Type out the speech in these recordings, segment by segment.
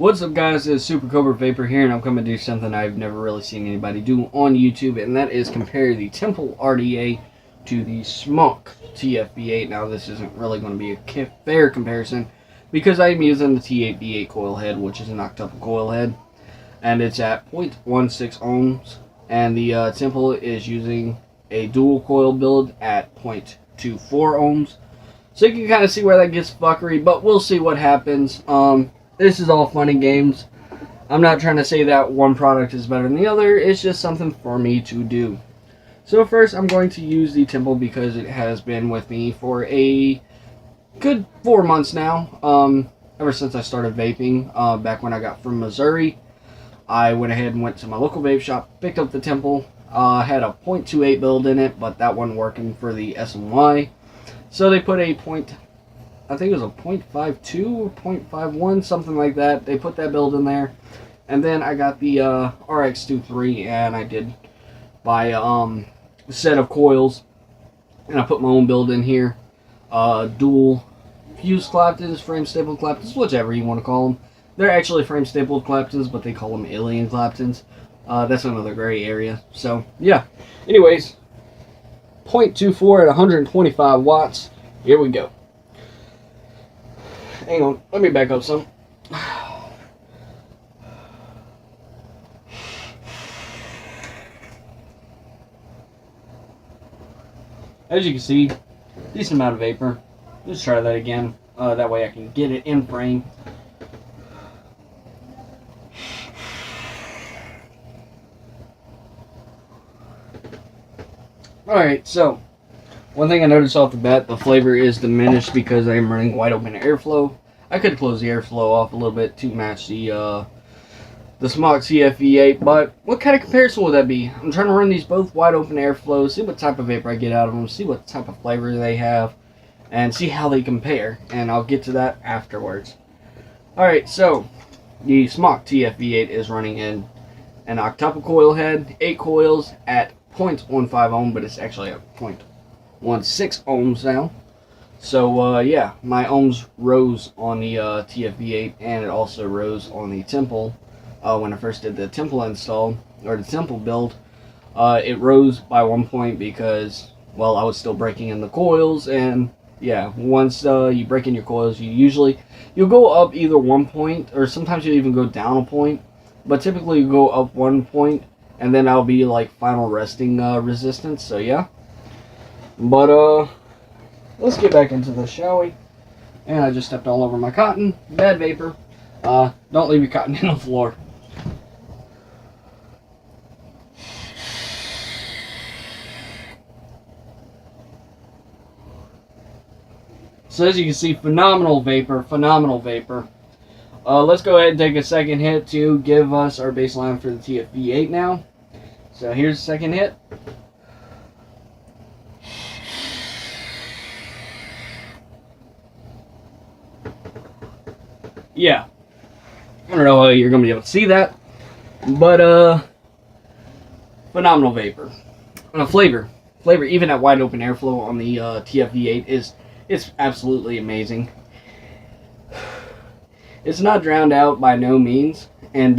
What's up, guys? It's Super Cobra Vapor here, and I'm coming to do something I've never really seen anybody do on YouTube, and that is compare the Temple RDA to the Smok TFV8. Now, this isn't really going to be a fair comparison because I'm using the TFV8 coil head, which is an octuple coil head, and it's at 0.16 ohms, and the Temple is using a dual coil build at 0.24 ohms. So you can kind of see where that gets fuckery, but we'll see what happens. This is all fun and games. I'm not trying to say that one product is better than the other. It's just something for me to do. So first, I'm going to use the Temple because it has been with me for a good 4 months now. Ever since I started vaping, back when I got from Missouri, I went ahead and went to my local vape shop, picked up the Temple. Had a 0.28 build in it, but that wasn't working for the SMY. So they put a I think it was a 0.52 or 0.51, something like that. They put that build in there. And then I got the RX23, and I did buy a set of coils. And I put my own build in here. Dual fuse Claptons, frame stapled Claptons, whichever you want to call them. They're actually frame stapled Claptons, but they call them alien Claptons. That's another gray area. So, yeah. Anyways, 0.24 at 125 watts. Here we go. Hang on, let me back up some. As you can see, decent amount of vapor. Let's try that again. That way I can get it in frame. Alright, so one thing I noticed off the bat, the flavor is diminished because I am running wide open airflow. I could close the airflow off a little bit to match the Smok TFV8, but what kind of comparison would that be? I'm trying to run these both wide open airflow, see what type of vapor I get out of them, see what type of flavor they have, and see how they compare, and I'll get to that afterwards. Alright, so the Smok TFV8 is running in an octuple coil head, 8 coils at 0.15 ohm, but it's actually at 0.16 ohms now. So yeah, my ohms rose on the TFV8, and it also rose on the Temple. When I first did the Temple install, or the Temple build, it rose by 1 point because, well, I was still breaking in the coils, and yeah, once you break in your coils, you'll go up either 1 point, or sometimes you'll even go down a point, but typically you go up 1 point, and then that'll be like final resting resistance, so yeah. But let's get back into this, shall we? And I just stepped all over my cotton. Bad vapor. Don't leave your cotton in the floor. So as you can see, phenomenal vapor, phenomenal vapor. Let's go ahead and take a second hit to give us our baseline for the TFV8 now. So here's the second hit. Yeah, I don't know how you're going to be able to see that, but phenomenal vapor. Flavor even at wide open airflow on the TFV8 it's absolutely amazing. It's not drowned out by no means, and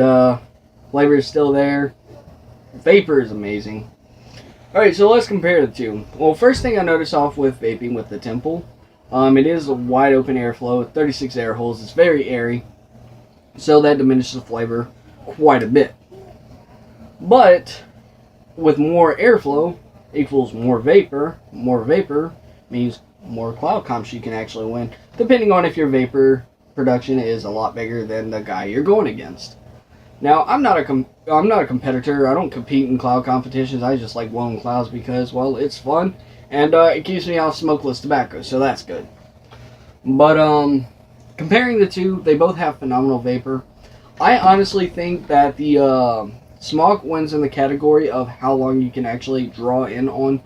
flavor is still there. Vapor is amazing. Alright, so let's compare the two. Well, first thing I noticed off with vaping with the Temple, it is a wide open airflow, 36 air holes. It's very airy, so that diminishes the flavor quite a bit. But with more airflow equals more vapor. More vapor means more cloud comps you can actually win, depending on if your vapor production is a lot bigger than the guy you're going against. Now, I'm not a competitor. I don't compete in cloud competitions. I just like blowing clouds because, well, it's fun. And it keeps me off smokeless tobacco, so that's good. But comparing the two, they both have phenomenal vapor. I honestly think that the Smok wins in the category of how long you can actually draw in on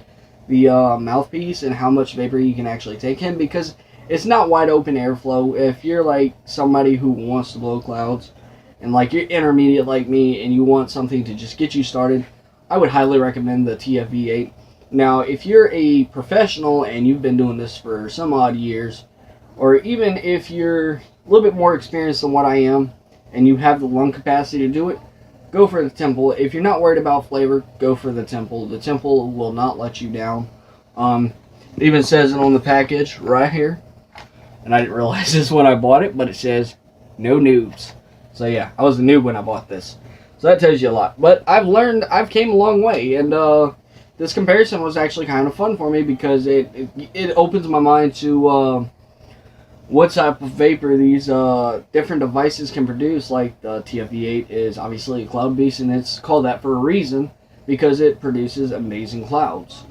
the mouthpiece and how much vapor you can actually take in, because it's not wide open airflow. If you're like somebody who wants to blow clouds, and like you're intermediate like me, and you want something to just get you started, I would highly recommend the TFV8. Now, if you're a professional and you've been doing this for some odd years, or even if you're a little bit more experienced than what I am, and you have the lung capacity to do it, go for the Temple. If you're not worried about flavor, go for the Temple. The Temple will not let you down. It even says it on the package right here. And I didn't realize this when I bought it, but it says, no noobs. So yeah, I was a noob when I bought this. So that tells you a lot. But I've came a long way. And this comparison was actually kind of fun for me because it opens my mind to what type of vapor these different devices can produce. Like the TFV8 is obviously a cloud beast, and it's called that for a reason because it produces amazing clouds.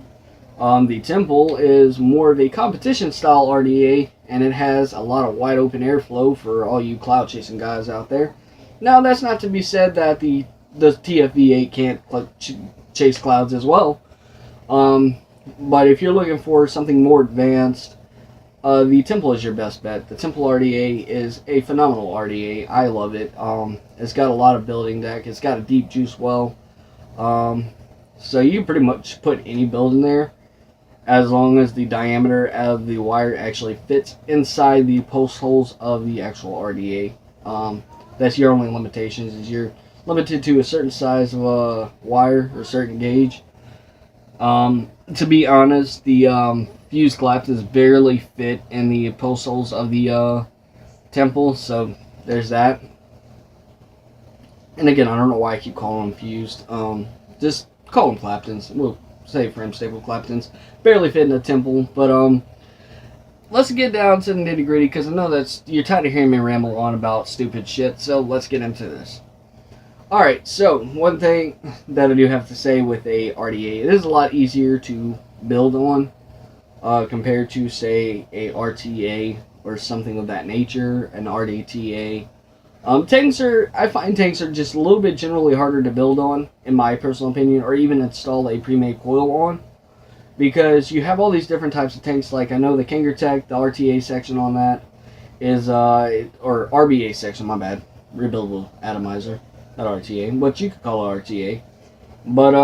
The Temple is more of a competition style RDA, and it has a lot of wide open airflow for all you cloud chasing guys out there. Now that's not to be said that the TFV8 can't chase clouds as well. But if you're looking for something more advanced, the Temple is your best bet. The Temple RDA is a phenomenal RDA. I love it. It's got a lot of building deck. It's got a deep juice well. So you pretty much put any build in there, as long as the diameter of the wire actually fits inside the post holes of the actual RDA. That's your only limitations, is you're limited to a certain size of a wire or a certain gauge. To be honest, the fuse claptons barely fit in the post holes of the Temple, so there's that. And again, I don't know why I keep calling them fused. Just call them claptons. We'll say frame stable claptons. Barely fit in the Temple, but let's get down to the nitty gritty, because I know that you're tired of hearing me ramble on about stupid shit, so let's get into this. Alright, so one thing that I do have to say with a RDA, it is a lot easier to build on compared to, say, a RTA or something of that nature, an RDTA. I find tanks are just a little bit generally harder to build on, in my personal opinion, or even install a pre-made coil on, because you have all these different types of tanks. Like, I know the Kangertech, the RTA section on that is, or RBA section, my bad, rebuildable atomizer, not RTA, but you could call it RTA. But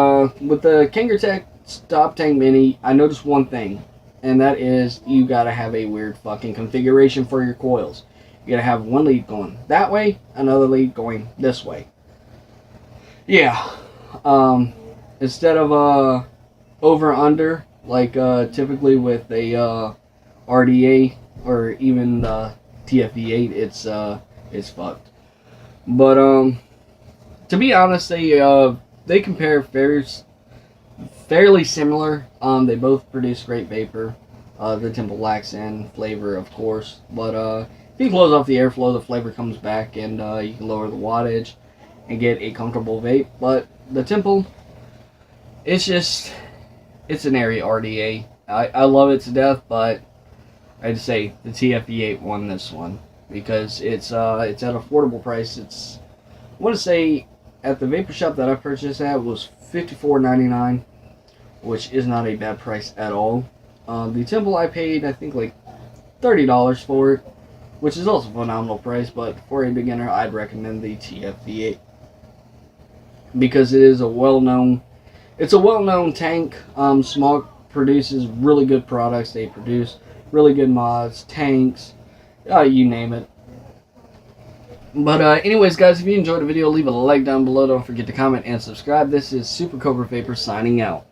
with the Kangertech Stop Tank Mini, I noticed one thing, and that is you gotta have a weird fucking configuration for your coils. You gotta have one lead going that way, another lead going this way. Yeah. Instead of over under, like typically with a RDA or even the TFV8, it's fucked. But to be honest, they compare fairly similar. They both produce great vapor. The Temple lacks in flavor, of course, but if you close off the airflow, the flavor comes back, and you can lower the wattage and get a comfortable vape. But the Temple, it's an area RDA. I love it to death, but I'd say the TFV8 won this one because it's at affordable price. I want to say at the vapor shop that I purchased at was $54.99, which is not a bad price at all. The Temple, I paid, I think, like $30 for it, which is also a phenomenal price, but for a beginner, I'd recommend the TFV8 because it is a well-known tank. Smok produces really good products. They produce really good mods, tanks, you name it. But anyways, guys, if you enjoyed the video, leave a like down below. Don't forget to comment and subscribe. This is Super Cobra Vapor signing out.